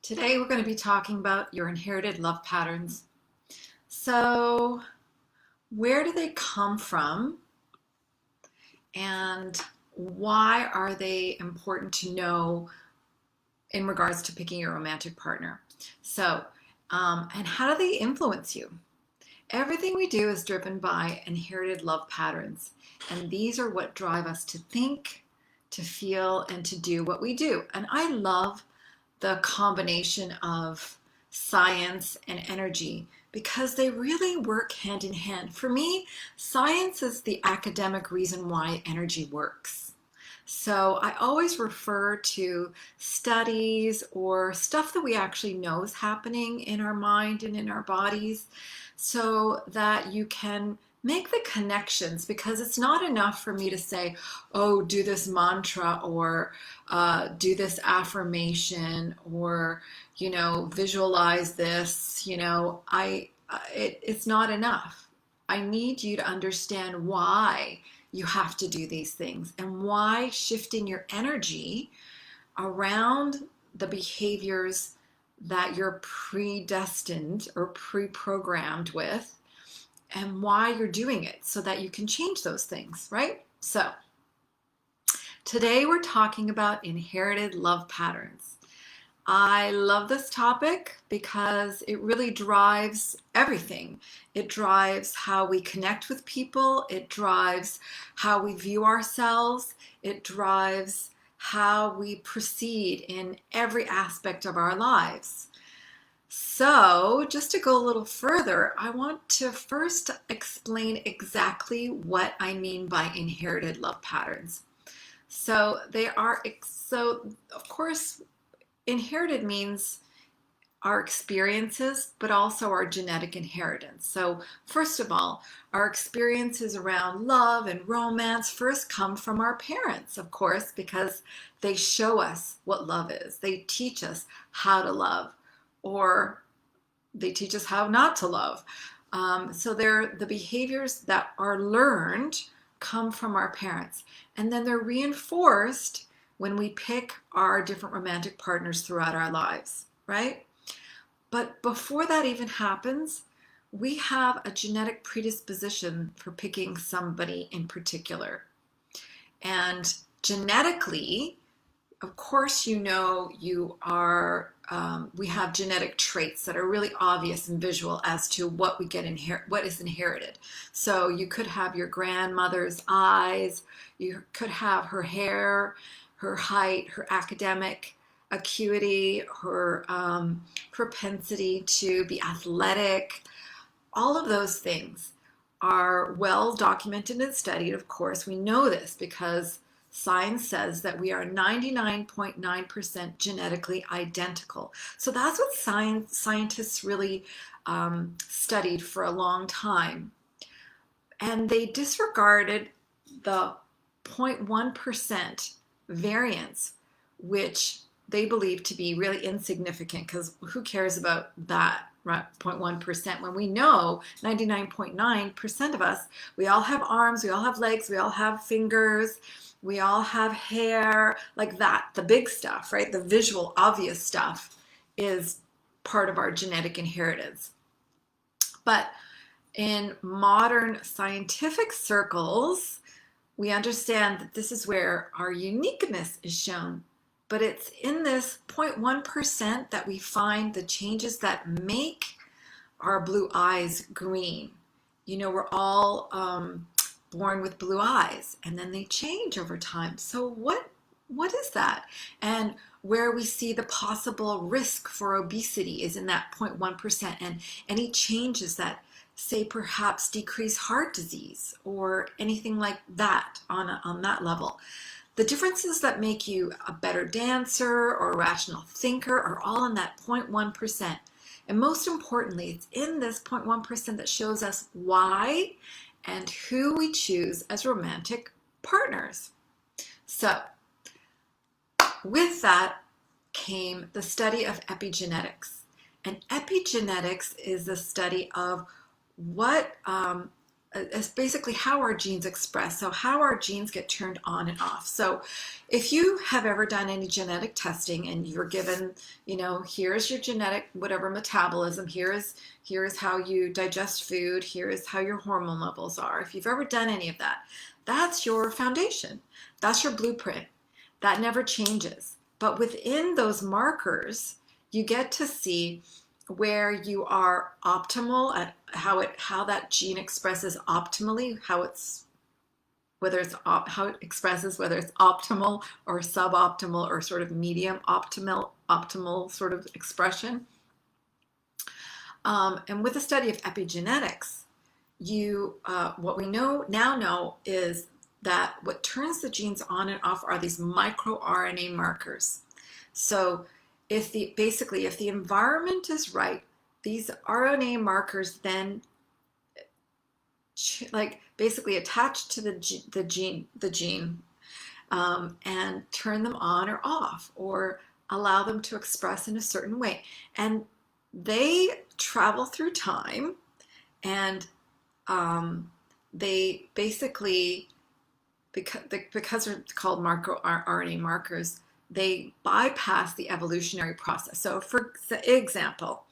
Today we're going to be talking about your inherited love patterns. So, where do they come from and why are they important to know in regards to picking your romantic partner? And how do they influence you? Everything we do is driven by inherited love patterns, and these are what drive us to think, to feel, and to do what we do. And I love the combination of science and energy because they really work hand in hand. For me, science is the academic reason why energy works. So I always refer to studies or stuff that we actually know is happening in our mind and in our bodies so that you can make the connections, because it's not enough for me to say, oh, do this mantra or do this affirmation or, visualize this. It's not enough. I need you to understand why you have to do these things and why shifting your energy around the behaviors that you're predestined or pre-programmed with and why you're doing it so that you can change those things, right? So today we're talking about inherited love patterns. I love this topic because it really drives everything. It drives how we connect with people. It drives how we view ourselves. It drives how we proceed in every aspect of our lives. So, just to go a little further, I want to first explain exactly what I mean by inherited love patterns. Of course, inherited means our experiences, but also our genetic inheritance. So first of all, our experiences around love and romance first come from our parents, of course, because they show us what love is. They teach us how to love, or they teach us how not to love. So the behaviors that are learned come from our parents, and then they're reinforced when we pick our different romantic partners throughout our lives, right? But before that even happens, we have a genetic predisposition for picking somebody in particular. And genetically, of course, we have genetic traits that are really obvious and visual as to what what is inherited. So you could have your grandmother's eyes, you could have her hair, her height, her academic acuity, her propensity to be athletic. All of those things are well documented and studied. Of course, we know this because science says that we are 99.9% genetically identical. So that's what scientists really studied for a long time. And they disregarded the 0.1% variance, which they believe to be really insignificant, because who cares about that 0.1% when we know 99.9% of us, we all have arms, we all have legs, we all have fingers, we all have hair, like that. The big stuff, right? The visual, obvious stuff is part of our genetic inheritance. But in modern scientific circles, we understand that this is where our uniqueness is shown. But it's in this 0.1% that we find the changes that make our blue eyes green. We're all born with blue eyes, and then they change over time. So what is that? And where we see the possible risk for obesity is in that 0.1%, and any changes that say perhaps decrease heart disease or anything like that on that level. The differences that make you a better dancer or a rational thinker are all in that 0.1%. And most importantly, it's in this 0.1% that shows us why and who we choose as romantic partners. So, with that came the study of epigenetics. And epigenetics is the study of what is basically how our genes express, so how our genes get turned on and off. So if you have ever done any genetic testing and you're given, here's your genetic whatever metabolism, here's how you digest food, here is how your hormone levels are. If you've ever done any of that, that's your foundation. That's your blueprint. That never changes. But within those markers, you get to see where you are optimal at how that gene expresses optimally, how it expresses, whether it's optimal or suboptimal or sort of medium optimal sort of expression. And with the study of epigenetics, what we now know is that what turns the genes on and off are these microRNA markers. So if the environment is right, these RNA markers then basically attach to the gene and turn them on or off, or allow them to express in a certain way. And they travel through time, and they basically, because they're called RNA markers, they bypass the evolutionary process. So for example,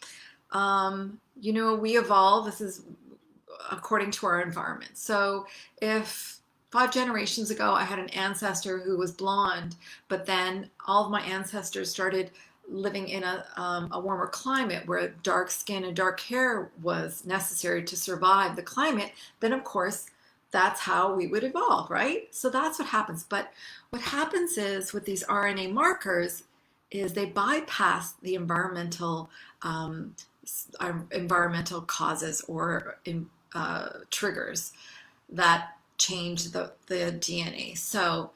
we evolve, this is according to our environment. So if 5 generations ago I had an ancestor who was blonde, but then all of my ancestors started living in a warmer climate where dark skin and dark hair was necessary to survive the climate, then of course that's how we would evolve, right? So that's what happens. But what happens is with these RNA markers is they bypass the environmental causes or triggers that change the DNA. So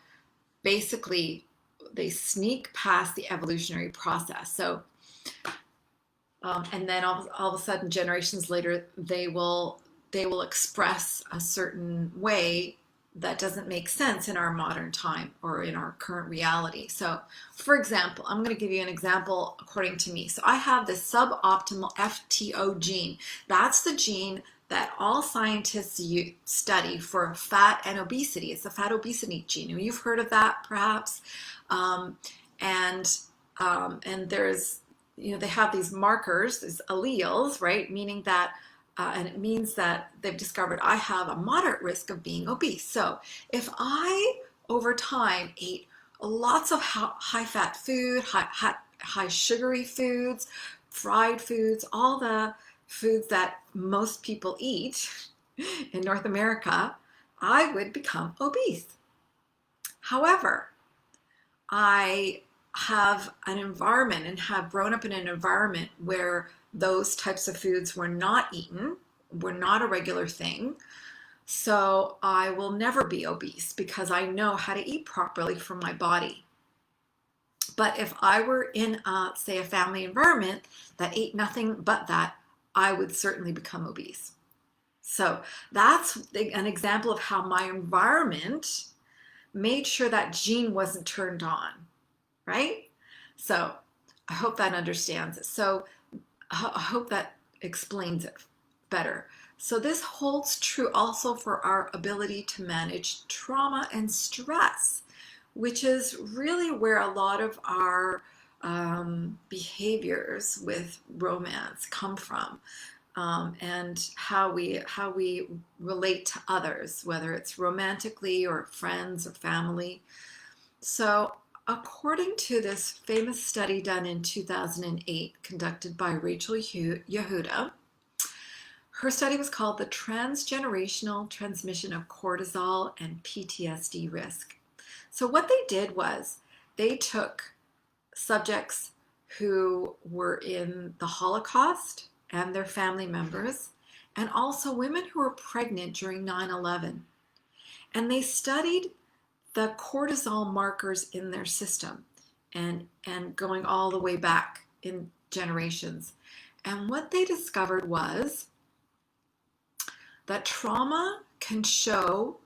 basically they sneak past the evolutionary process. So and then all of a sudden, generations later, they will express a certain way that doesn't make sense in our modern time or in our current reality. So for example, I'm going to give you an example according to me. So I have this suboptimal FTO gene. That's the gene that all scientists study for fat and obesity. It's the fat obesity gene. You've heard of that perhaps. And there's, they have these markers, these alleles, right? Meaning that and it means that they've discovered I have a moderate risk of being obese. So if I, over time, ate lots of high-fat food, high sugary foods, fried foods, all the foods that most people eat in North America, I would become obese. However, I have an environment and have grown up in an environment where those types of foods were not eaten, were not a regular thing. So I will never be obese because I know how to eat properly for my body. But if I were in, say, a family environment that ate nothing but that, I would certainly become obese. So that's an example of how my environment made sure that gene wasn't turned on, right? So I hope that understands it. So I hope that explains it better. So this holds true also for our ability to manage trauma and stress, which is really where a lot of our behaviors with romance come from, and how we relate to others, whether it's romantically or friends or family. So according to this famous study done in 2008, conducted by Rachel Yehuda, her study was called The Transgenerational Transmission of Cortisol and PTSD Risk. So what they did was they took subjects who were in the Holocaust and their family members, and also women who were pregnant during 9/11. And they studied the cortisol markers in their system and going all the way back in generations. And what they discovered was that trauma can show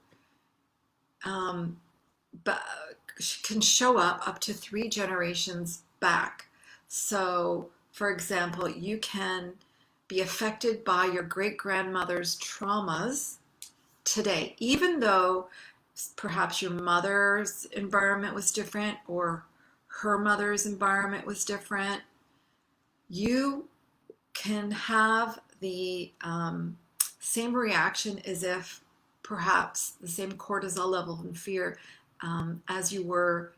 up to 3 generations back. So, for example, you can be affected by your great-grandmother's traumas today, even though perhaps your mother's environment was different or her mother's environment was different, you can have the same reaction as if perhaps the same cortisol level and fear as you were,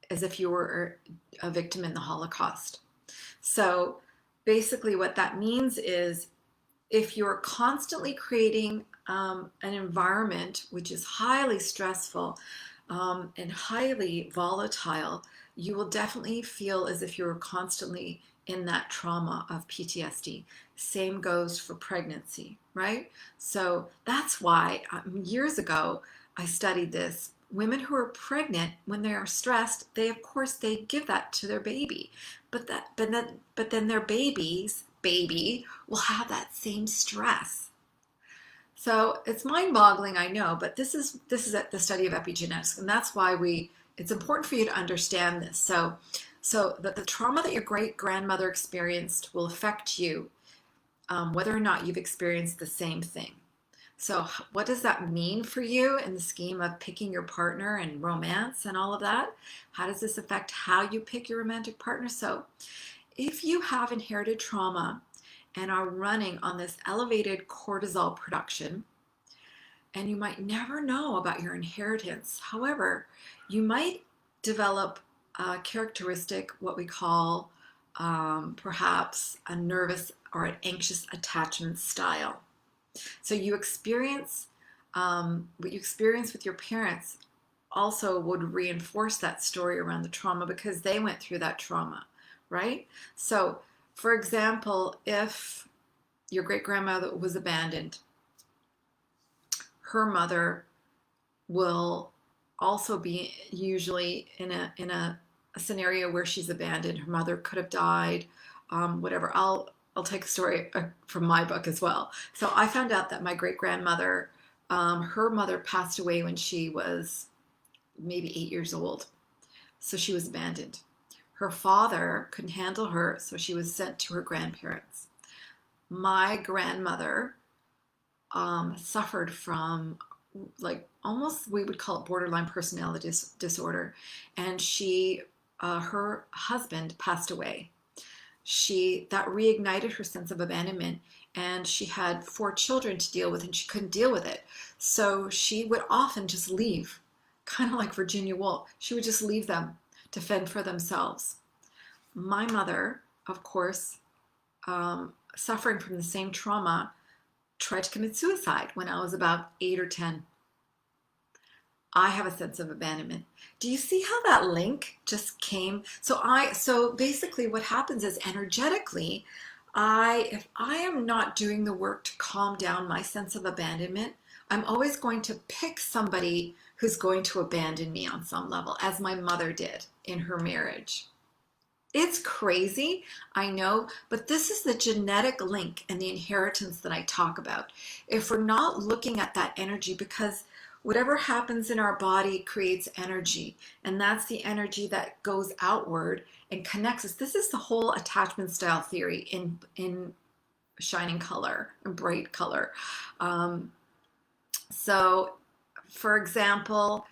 as if you were a victim in the Holocaust. So basically what that means is if you're constantly creating an environment which is highly stressful and highly volatile, you will definitely feel as if you're constantly in that trauma of PTSD. Same goes for pregnancy, right? So that's why years ago I studied this. Women who are pregnant, when they are stressed, they of course they give that to their baby, but then their baby will have that same stress. So it's mind-boggling, I know, but this is the study of epigenetics, and that's why it's important for you to understand this. So that the trauma that your great grandmother experienced will affect you, whether or not you've experienced the same thing. So what does that mean for you in the scheme of picking your partner and romance and all of that? How does this affect how you pick your romantic partner? So if you have inherited trauma and are running on this elevated cortisol production, and you might never know about your inheritance. However, you might develop a characteristic, what we call perhaps a nervous or an anxious attachment style. So you experience what you experience with your parents also would reinforce that story around the trauma because they went through that trauma, right? So, for example, if your great grandmother was abandoned, her mother will also be usually in a scenario where she's abandoned. Her mother could have died, whatever. I'll take a story from my book as well. So I found out that my great grandmother, her mother passed away when she was maybe 8 years old. So she was abandoned. Her father couldn't handle her, so she was sent to her grandparents. My grandmother suffered from like almost we would call it borderline personality disorder, and her husband passed away. That reignited her sense of abandonment, and she had 4 children to deal with, and she couldn't deal with it. So she would often just leave, kind of like Virginia Woolf. She would just leave them to fend for themselves. My mother, of course, suffering from the same trauma, tried to commit suicide when I was about 8 or 10. I have a sense of abandonment. Do you see how that link just came? So basically what happens is energetically, if I am not doing the work to calm down my sense of abandonment, I'm always going to pick somebody who's going to abandon me on some level, as my mother did in her marriage. It's crazy, I know, but this is the genetic link and the inheritance that I talk about. If we're not looking at that energy, because whatever happens in our body creates energy, and that's the energy that goes outward and connects us. This is the whole attachment style theory in shining color and bright color. So, for example,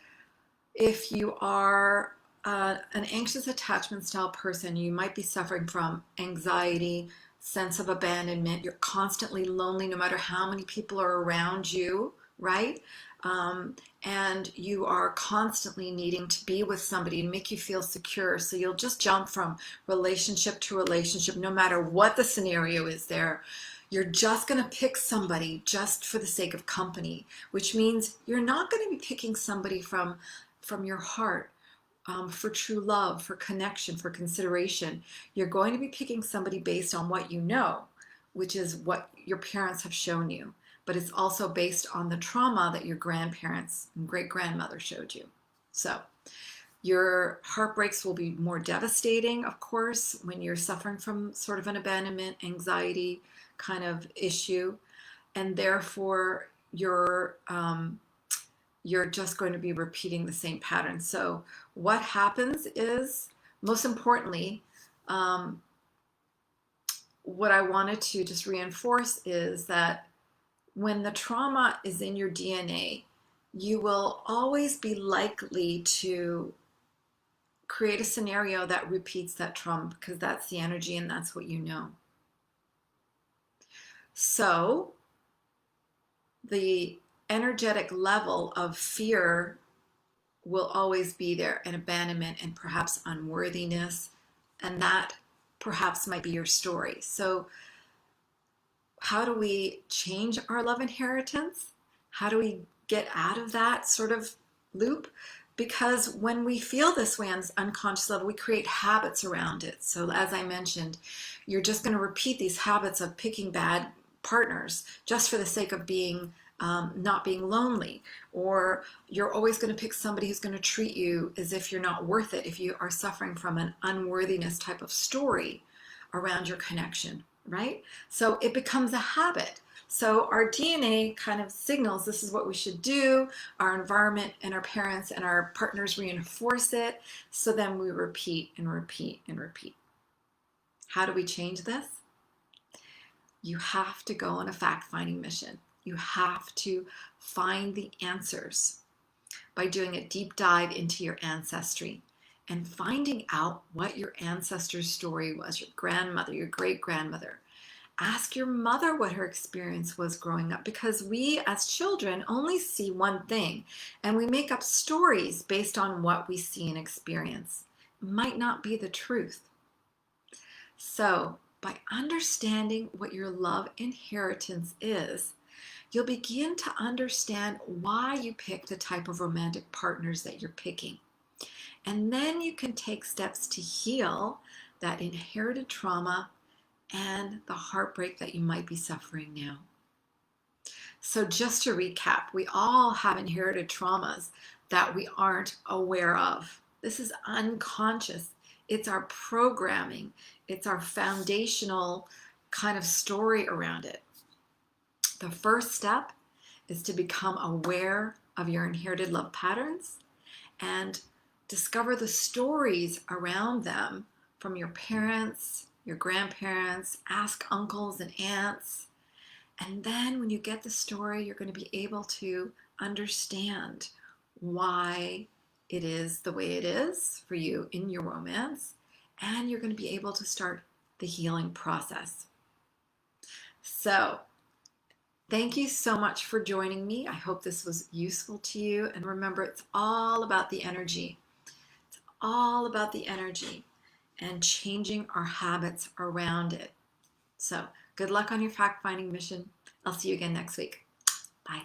if you are an anxious attachment style person, you might be suffering from anxiety, sense of abandonment. You're constantly lonely no matter how many people are around you, right? And you are constantly needing to be with somebody and make you feel secure. So you'll just jump from relationship to relationship, no matter what the scenario is there. You're just going to pick somebody just for the sake of company, which means you're not going to be picking somebody from your heart. For true love, for connection, for consideration. You're going to be picking somebody based on what you know, which is what your parents have shown you. But it's also based on the trauma that your grandparents and great-grandmother showed you. So your heartbreaks will be more devastating, of course, when you're suffering from sort of an abandonment, anxiety kind of issue. And therefore, you're just going to be repeating the same pattern. So what happens is, most importantly, what I wanted to just reinforce is that when the trauma is in your DNA, you will always be likely to create a scenario that repeats that trauma because that's the energy and that's what you know. So the energetic level of fear will always be there, and abandonment and perhaps unworthiness, and that perhaps might be your story. So how do we change our love inheritance? How do we get out of that sort of loop? Because when we feel this way on this unconscious level, we create habits around it. So as I mentioned, you're just going to repeat these habits of picking bad partners just for the sake of being not being lonely, or you're always going to pick somebody who's going to treat you as if you're not worth it if you are suffering from an unworthiness type of story around your connection, right? So it becomes a habit. So our DNA kind of signals this is what we should do. Our environment and our parents and our partners reinforce it. So then we repeat and repeat and repeat. How do we change this? You have to go on a fact-finding mission. You have to find the answers by doing a deep dive into your ancestry and finding out what your ancestor's story was, your grandmother, your great-grandmother. Ask your mother what her experience was growing up, because we as children only see one thing and we make up stories based on what we see and experience. It might not be the truth. So by understanding what your love inheritance is, you'll begin to understand why you pick the type of romantic partners that you're picking. And then you can take steps to heal that inherited trauma and the heartbreak that you might be suffering now. So just to recap, we all have inherited traumas that we aren't aware of. This is unconscious. It's our programming. It's our foundational kind of story around it. The first step is to become aware of your inherited love patterns and discover the stories around them from your parents, your grandparents, ask uncles and aunts. And then when you get the story, you're going to be able to understand why it is the way it is for you in your romance, and you're going to be able to start the healing process. So, thank you so much for joining me. I hope this was useful to you. And remember, it's all about the energy. It's all about the energy and changing our habits around it. So good luck on your fact-finding mission. I'll see you again next week. Bye.